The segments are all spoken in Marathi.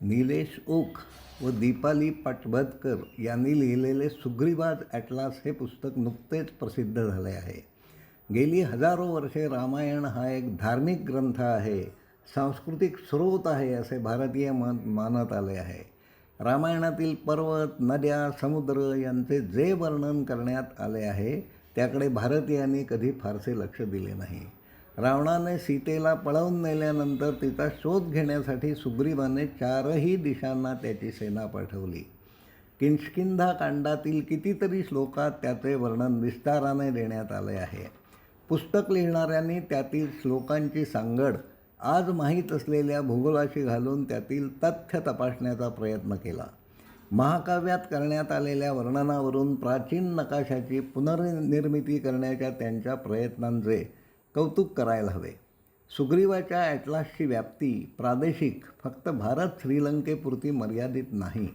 निलेश ओक व दीपाली पाटबधकर यांनी लिहिलेले सुग्रीवाद ॲटलास हे पुस्तक नुकतेच प्रसिद्ध झाले आहे. गेली हजारो वर्षे रामायण हा एक धार्मिक ग्रंथ आहे, सांस्कृतिक स्रोत आहे असे भारतीय मानत आले आहे. रामायणातील पर्वत, नद्या, समुद्र यांचे जे वर्णन करण्यात आले आहे त्याकडे भारतीयांनी कधी फारसे लक्ष दिले नाही. रावणाने सीतेला पळवून नेल्यानंतर तिचा शोध घेण्यासाठी सुग्रीवाने चारही दिशांना त्याची सेना पाठवली. किष्किंधा कांडातील कितीतरी श्लोकात त्याचे वर्णन विस्ताराने देण्यात आले आहे. पुस्तक लिहिणाऱ्यांनी त्यातील श्लोकांची सांगड आज माहीत असलेल्या भूगोलाशी घालून त्यातील तथ्य तपासण्याचा प्रयत्न केला. महाकाव्यात करण्यात आलेल्या वर्णनावरून प्राचीन नकाशाची पुनर्निर्मिती करण्याच्या त्यांच्या प्रयत्नांचे कौतुक करायला हवे. सुग्रीवाच्या ॲटलासची व्याप्ती प्रादेशिक फक्त भारत श्रीलंकेपुरती मर्यादित नाही.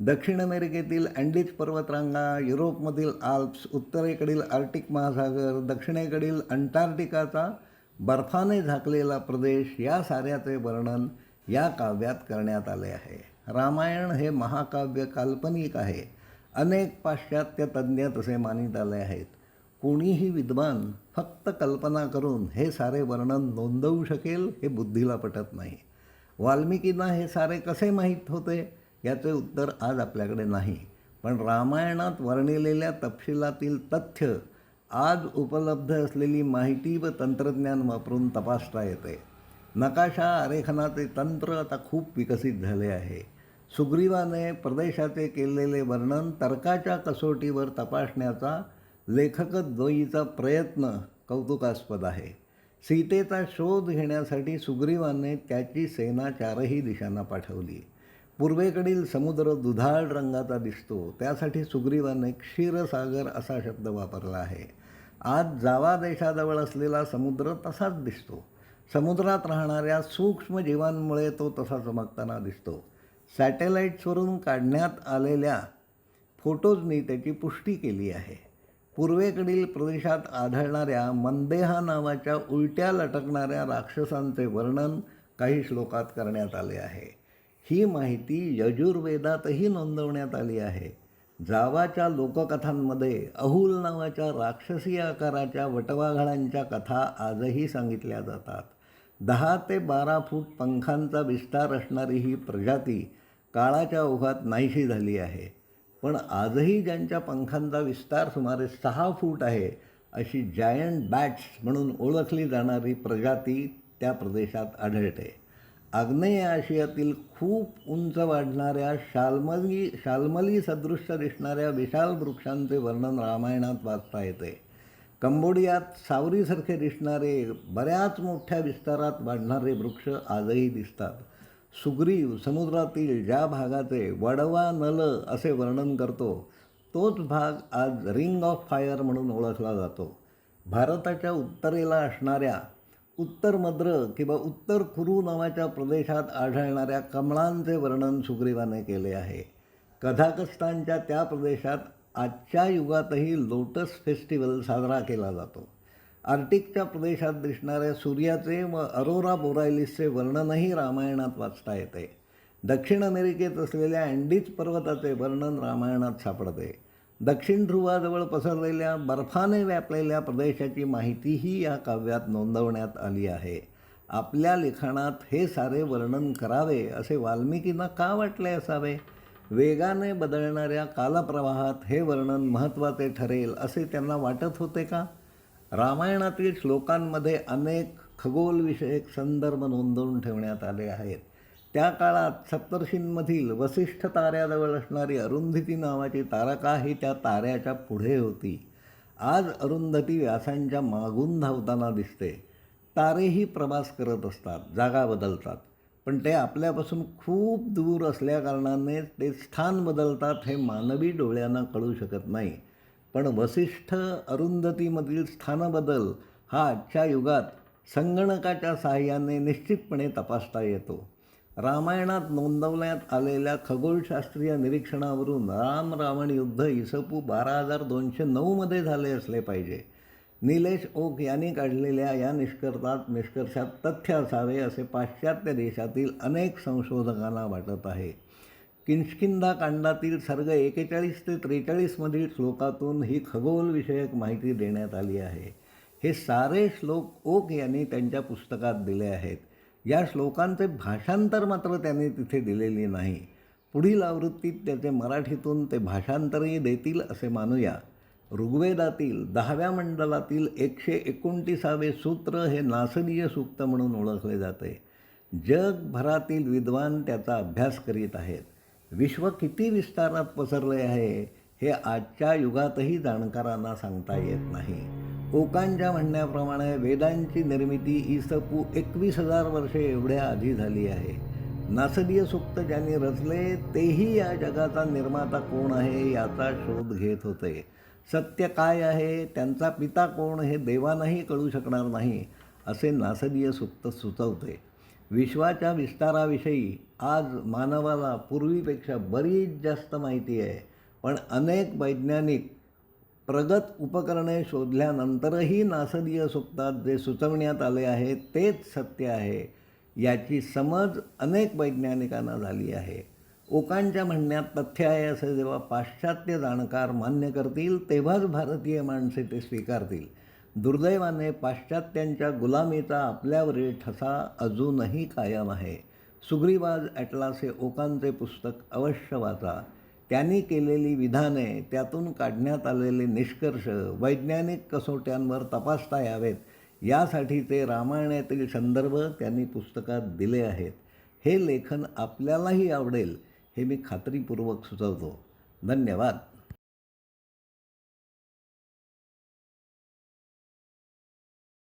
दक्षिण अमेरिकेतील अँडीज पर्वतरांगा, युरोपमधील आल्प्स, उत्तरेकडील आर्क्टिक महासागर, दक्षिणेकडील अंटार्क्टिकाचा बर्फाने झाकलेला प्रदेश या साऱ्याचे वर्णन या काव्यात करण्यात आले आहे. रामायण हे महाकाव्य काल्पनिक आहे. अनेक पाश्चात्य तज्ज्ञ तसे मानित आले आहेत. कोणीही विद्वान फक्त कल्पना करून हे सारे वर्णन नोंदवू शकेल हे बुद्धीला पटत नाही. वाल्मिकींना हे सारे कसे माहीत होते याचे उत्तर आज आपल्याकडे नाही. पण रामायणात वर्णिलेल्या तपशिलातील तथ्य आज उपलब्ध असलेली माहिती व तंत्रज्ञान वापरून तपासता येते. नकाशा आरेखनाचे तंत्र आता खूप विकसित झाले आहे. सुग्रीवाने प्रदेशाचे केलेले वर्णन तर्काच्या कसोटीवर तपासण्याचा लेखकद्वयीचा प्रयत्न कौतुकास्पद आहे. सीतेचा शोध घेण्यासाठी सुग्रीवाने त्याची सेना चारही दिशांना पाठवली. पूर्वेकडील समुद्र दुधाळ रंगाचा दिसतो, त्यासाठी सुग्रीवाने क्षीरसागर असा शब्द वापरला आहे. आज जावा देशाजवळ असलेला समुद्र तसाच दिसतो. समुद्रात राहणाऱ्या सूक्ष्म जीवांमुळे तो तसा चमकताना दिसतो. सॅटेलाईट्सवरून काढण्यात आलेल्या फोटोजनी त्याची पुष्टी केली आहे. पूर्वेकडील प्रदेशात आढळणाऱ्या मंदेहा नावाच्या उलट्या लटकणाऱ्या राक्षसांचे वर्णन काही श्लोकात करण्यात आले आहे. ही माहिती यजुर्वेदातही नोंदवण्यात आली आहे. जावाच्या लोककथांमध्ये अहुल नावाच्या राक्षसी आकाराच्या वटवाघळांच्या कथा आजही सांगितल्या जातात. 10 ते 12 फूट पंखांचा विस्तार असणारी ही प्रजाती काळाच्या ओघात नाहीशी झाली आहे. पण आजही ज्यांच्या पंखांचा विस्तार सुमारे 6 फूट आहे अशी जायंट बॅट्स म्हणून ओळखली जाणारी प्रजाती त्या प्रदेशात आढळते. आग्नेय आशियातील खूप उंच वाढणाऱ्या शाल्मली सदृश्य दिसणाऱ्या विशाल वृक्षांचे वर्णन रामायणात वाचता येते. कंबोडियात सावरीसारखे दिसणारे बऱ्याच मोठ्या विस्तारात वाढणारे वृक्ष आजही दिसतात. सुग्रीव समुद्रातील ज्या भागाचे वडवा नल असे वर्णन करतो तोच भाग आज रिंग ऑफ फायर म्हणून ओळखला जातो. भारताच्या उत्तरेला असणाऱ्या उत्तर मद्र किंवा उत्तर कुरू नावाच्या प्रदेशात आढळणाऱ्या कमळांचे वर्णन सुग्रीवाने केले आहे. कझाकस्तानच्या त्या प्रदेशात आजच्या युगातही लोटस फेस्टिवल साजरा केला जातो. आर्क्टिकच्या प्रदेशात दिसणाऱ्या सूर्याचे व अरोरा बोरायलिसचे वर्णनही रामायणात वाचता येते. दक्षिण अमेरिकेत असलेल्या अँडीज पर्वताचे वर्णन रामायणात सापडते. दक्षिण ध्रुवाजवळ पसरलेल्या बर्फाने व्यापलेल्या प्रदेशाची माहितीही या काव्यात नोंदवण्यात आली आहे. आपल्या लिखाणात हे सारे वर्णन करावे असे वाल्मिकींना का वाटले असावे? वेगाने बदलणाऱ्या कालप्रवाहात हे वर्णन महत्त्वाचे ठरेल असे त्यांना वाटत होते का? रामायणातील श्लोकांमध्ये अनेक खगोलविषयक संदर्भ नोंदवून ठेवण्यात आले आहेत. त्या काळात सप्तर्षींमधील वसिष्ठ ताऱ्याजवळ असणारी अरुंधती नावाची तारका ही त्या ताऱ्याच्या पुढे होती. आज अरुंधती व्यासांच्या मागून धावताना दिसते. तारेही प्रवास करत असतात, जागा बदलतात, पण ते आपल्यापासून खूप दूर असल्याकारणाने ते स्थान बदलतात हे मानवी डोळ्यांना कळू शकत नाही. पण वसिष्ठ अरुंधतीमधील स्थानबदल हा आजच्या युगात संगणकाच्या साहाय्याने निश्चितपणे तपासता येतो. रामायणात नोंदवण्यात आलेल्या खगोलशास्त्रीय निरीक्षणावरून राम रावण युद्ध इसपू 12,209 मध्ये झाले असले पाहिजे. निलेश ओक यांनी काढलेल्या या निष्कर्षात तथ्य असावे असे पाश्चात्य देशातील अनेक संशोधकांना वाटत आहे. किष्किंधाकांडातील सर्ग 41 ते 43 मधील श्लोकातून ही खगोलविषयक माहिती देण्यात आली आहे. हे सारे श्लोक ओक यांनी त्यांच्या पुस्तकात दिले आहेत. या श्लोकांचे भाषांतर मात्र त्यांनी तिथे दिलेले नाही. पुढील आवृत्तीत त्याचे मराठीतून ते भाषांतरही देतील असे मानूया. ऋग्वेदातील 10व्या मंडलातील 129वे सूत्र हे नासदीय सूक्त म्हणून ओळखले जाते. जगभरातील विद्वान त्याचा अभ्यास करीत आहेत. विश्व किती विस्तारात पसरले आहे हे आजच्या युगातही जाणकारांना सांगता येत नाही. ओकांच्या म्हणण्याप्रमाणे वेदांची निर्मिती इसपू 21,000 वर्षे एवढ्या आधी झाली आहे. नासदीय सूक्त ज्यांनी रचले तेही या जगाचा निर्माता कोण आहे याचा शोध घेत होते. सत्य काय आहे, त्यांचा पिता कोण हे देवांनाही कळू शकणार नाही असे नासदीय सूक्त सुचवते. विश्वाच्या विस्ताराविषयी आज मानवाला पूर्वीपेक्षा बरीच जास्त माहिती आहे, पण अनेक वैज्ञानिक प्रगत उपकरणे शोधल्यानंतरही नासदीय सूक्तात जे सुचवण्यात आले आहे तेच सत्य आहे याची समज अनेक वैज्ञानिकांना झाली आहे. ओकांच्या म्हणण्यात तथ्य आहे असे जेव्हा पाश्चात्य जाणकार मान्य करतील तेव्हाच भारतीय माणसे ते स्वीकारतील. दुर्दैवाने पाश्चात्यांच्या गुलामीचा आपल्यावरील ठसा अजूनही कायम आहे. सुग्रीवाज ॲटलास हे ओकांचे पुस्तक अवश्य वाचा. त्यांनी केलेली विधाने, त्यातून काढण्यात आलेले निष्कर्ष वैज्ञानिक कसोट्यांवर तपासता यावेत यासाठीचे रामायणातील संदर्भ त्यांनी पुस्तकात दिले आहेत. हे लेखन आपल्यालाही आवडेल हे मी खात्रीपूर्वक सुचवतो. धन्यवाद.